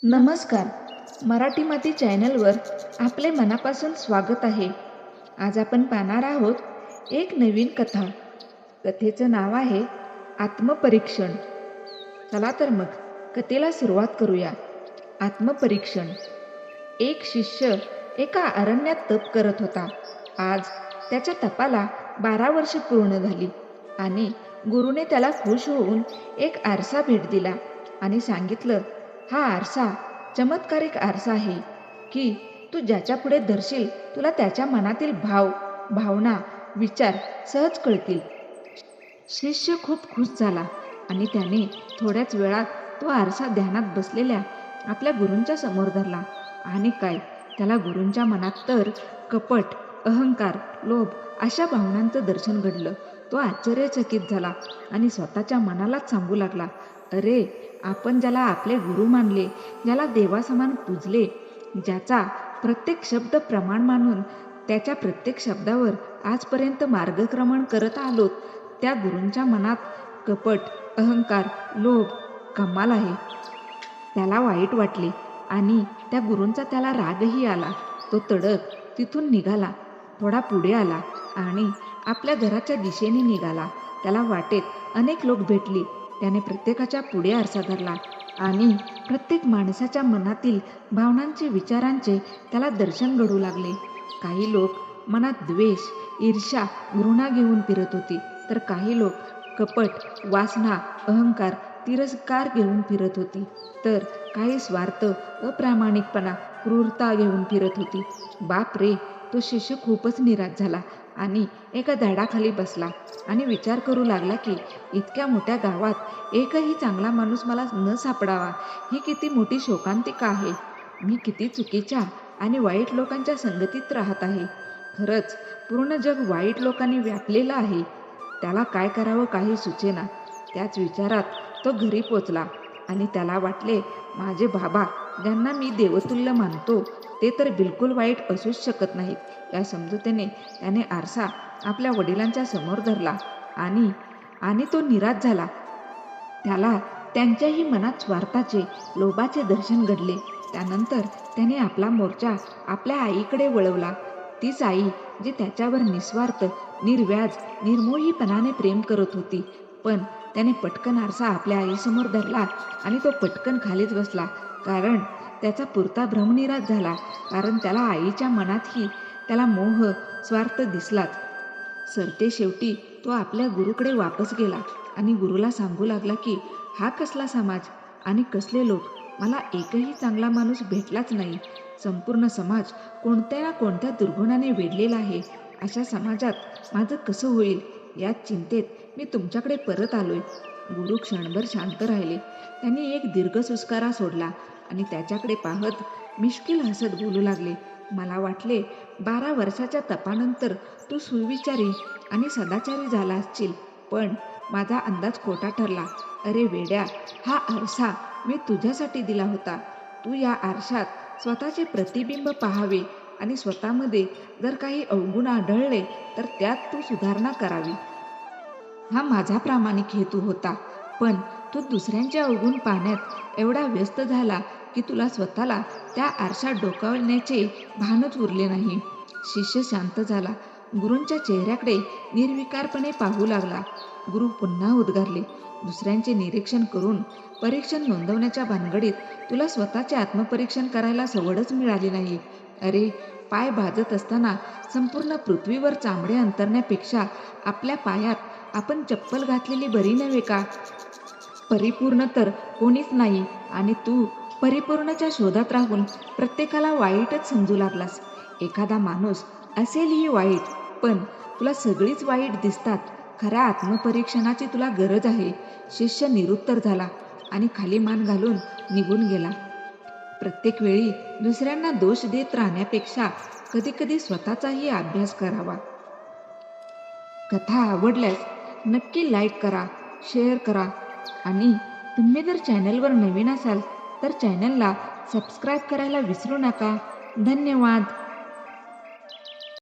नमस्कार. मराठी माती चॅनलवर आपले मनापासून स्वागत आहे. आज आपण पाहणार आहोत एक नवीन कथा. कथेचं नाव आहे आत्मपरीक्षण. चला तर मग कथेला सुरुवात करूया. आत्मपरीक्षण. एक शिष्य एका अरण्यात तप करत होता. आज त्याच्या तपाला 12 वर्ष पूर्ण झाली आणि गुरुने त्याला खुश होऊन एक आरसा भेट दिला आणि सांगितलं, हा आरसा चमत्कारिक आरसा आहे की तू ज्याच्या पुढे धरशील तुला त्याच्या मनातील भाव, भावना, विचार सहज कळतील. शिष्य खूप खुश झाला आणि त्याने थोड्याच वेळात तो आरसा ध्यानात बसलेल्या आपल्या गुरूंच्या समोर धरला. आणि काय, त्याला गुरूंच्या मनात तर कपट, अहंकार, लोभ अशा भावनांचं दर्शन घडलं. तो आश्चर्यचकित झाला आणि स्वतःच्या मनालाच सांगू लागला, अरे, आपण ज्याला आपले गुरु मानले, ज्याला देवासमान पूजले, ज्याचा प्रत्येक शब्द प्रमाण मानून त्याच्या प्रत्येक शब्दावर आजपर्यंत मार्गक्रमण करत आलोत, त्या गुरूंच्या मनात कपट, अहंकार, लोभ. कमाल आहे. त्याला वाईट वाटले आणि त्या गुरूंचा त्याला रागही आला. तो तडक तिथून निघाला, थोडा पुढे आला आणि आपल्या घराच्या दिशेने निघाला. त्याला वाटेत अनेक लोक भेटली. त्याने प्रत्येकाच्या पुढे आरसा धरला आणि प्रत्येक माणसाच्या मनातील भावनांचे, विचारांचे त्याला दर्शन घडू लागले. काही लोक मनात द्वेष, ईर्ष्या, घृणा घेऊन फिरत होती, तर काही लोक कपट, वासना, अहंकार, तिरस्कार घेऊन फिरत होती, तर काही स्वार्थ, अप्रामाणिकपणा, क्रूरता घेऊन फिरत होती. बाप रे, तो शिष्य खूपच निराश झाला आणि एका झाडाखाली बसला आणि विचार करू लागला की इतक्या मोठ्या गावात एकही चांगला माणूस मला न सापडावा, ही किती मोठी शोकांतिका आहे. मी किती चुकीच्या आणि वाईट लोकांच्या संगतीत राहत आहे. खरंच पूर्ण जग वाईट लोकांनी व्यापलेलं आहे. त्याला काय करावं काही सुचेना. त्याच विचारात तो घरी पोचला आणि त्याला वाटले, माझे बाबा ज्यांना मी देवतुल्य मानतो ते तर बिलकुल वाईट असूच शकत नाहीत. या समजुतीने त्याने आरसा आपल्या वडिलांच्या समोर धरला आणि तो निराश झाला. त्याला त्यांच्याही मनात स्वार्थाचे, लोभाचे दर्शन घडले. त्यानंतर त्याने आपला मोर्चा आपल्या आईकडे वळवला. तीच आई जी त्याच्यावर निस्वार्थ, निर्व्याज, निर्मोहीपणाने प्रेम करत होती. पण त्याने पटकन आरसा आपल्या आईसमोर धरला आणि तो पटकन खालीच बसला, कारण त्याचा पुरता भ्रमनिराश झाला. कारण त्याला आईच्या मनातही त्याला मोह, स्वार्थ दिसलाच. सरते शेवटी तो आपल्या गुरुकडे वापस गेला आणि गुरुला सांगू लागला की हा कसला समाज आणि कसले लोक. मला एकही चांगला माणूस भेटलाच नाही. संपूर्ण समाज कोणत्या ना कोणत्या दुर्गुणाने वेढलेला आहे. अशा समाजात माझं कसं होईल, याच चिंतेत मी तुमच्याकडे परत आलोय. गुरु क्षणभर शांत राहिले. त्यांनी एक दीर्घ सुस्कारा सोडला आणि त्याच्याकडे पाहत मिश्किल हसत बोलू लागले, मला वाटले 12 वर्षाच्या तपानंतर तू सुविचारी आणि सदाचारी झाला असशील, पण माझा अंदाज खोटा ठरला. अरे वेड्या, हा आरसा मी तुझ्यासाठी दिला होता. तू या आरशात स्वतःचे प्रतिबिंब पाहावे आणि स्वतःमध्ये जर काही अवगुण आढळले तर त्यात तू सुधारणा करावी. हा माझा प्रामाणिक हेतू होता. पण तू दुसऱ्यांचे अवगुण पाहण्यात एवढा व्यस्त झाला की तुला स्वतःला त्या आरशात डोकावण्याचे भानच उरले नाही. शिष्य शांत झाला. गुरूंच्या चेहऱ्याकडे निर्विकारपणे पाहू लागला. गुरु पुन्हा उद्गारले, दुसऱ्यांचे निरीक्षण करून परीक्षण नोंदवण्याच्या भानगडीत तुला स्वतःचे आत्मपरीक्षण करायला सवडच मिळाली नाही. अरे, पाय भाजत असताना संपूर्ण पृथ्वीवर चामडे अंतरण्यापेक्षा आपल्या पायात आपण चप्पल घातलेली बरी नव्हे का? परिपूर्ण तर कोणीच नाही आणि तू परिपूर्णच्या शोधात राहून प्रत्येकाला वाईटच समजू लागलास. एखादा माणूस असेलही वाईट, पण तुला सगळीच वाईट दिसतात. खऱ्या आत्मपरीक्षणाची तुला गरज आहे. शिष्य निरुत्तर झाला आणि खाली मान घालून निघून गेला. प्रत्येक वेळी दुसऱ्यांना दोष देत राहण्यापेक्षा कधीकधी स्वतःचाही अभ्यास करावा. कथा आवडल्यास नक्की लाईक करा, शेअर करा आणि तुम्ही जर चॅनलवर नवीन असाल तर चॅनलला सबस्क्राईब करायला विसरू नका. धन्यवाद.